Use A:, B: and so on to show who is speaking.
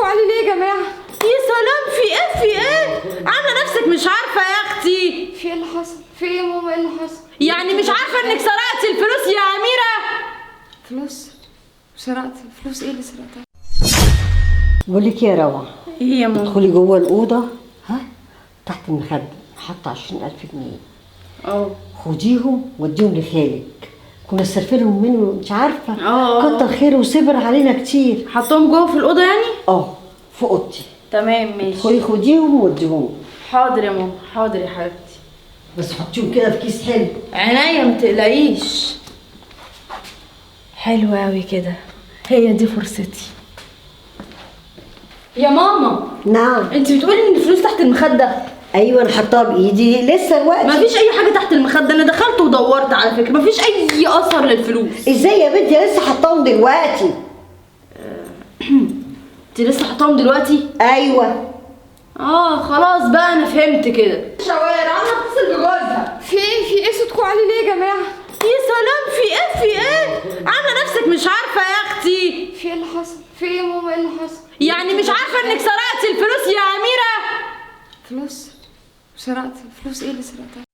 A: عليه ليه يا جماعه؟
B: يا سلام، في ايه عامله نفسك مش عارفه يا اختي؟
A: في ايه اللي حصل؟ في ايه يا ماما؟ ايه اللي حصل؟
B: يعني مش عارفه انك سرقتي الفلوس يا اميره؟
A: فلوس؟ سرقت فلوس؟ ايه اللي سرقتها؟
C: بقول لك يا روعه،
B: ايه يا ماما؟
C: ادخلي جوه الاوضه، ها، تحت المخده حاطه 20,000 جنيه.
B: اه
C: خديهم وديهم لخالك، كنا صرفينهم منه مش عارفه.
B: اه.
C: كتر خيره وصبر علينا كتير.
B: حطهم جوه في الاوضه يعني؟
C: في اوضتي.
B: تمام ماشي.
C: ادخلي خديهم ووديهم.
B: حاضر يا ماما، حاضر يا حبيبتي.
C: بس حطيهم كده في كيس حلو.
B: عينيا متقلقيش. حلوة اوي كده، هي دي فرصتي. يا ماما،
C: نعم.
B: انت بتقولي ان الفلوس تحت المخده؟
C: ايوه انا حطاها بايدي لسه الوقت.
B: مفيش اي حاجه تحت المخده، انا دخلت ودورت على فكره، مفيش اي اثر للفلوس.
C: ازاي يا بنتي؟ لسه حطاهم دلوقتي.
B: انت لسه حطاهم دلوقتي؟
C: ايوه.
B: خلاص بقى انا فهمت كده. شوارع انا اتصل بجوزها.
A: في ايه صوتكم عليه ليه يا جماعه؟
B: يا سلام، في ايه عامله نفسك مش عارفه يا اختي؟
A: في ايه اللي حصل؟ في ايه يا ماما؟ ايه اللي حصل؟
B: يعني مش عارفه انك سرقتي الفلوس يا اميره؟
A: فلوس؟ سرقت فلوس؟ ايه اللي سرقتها؟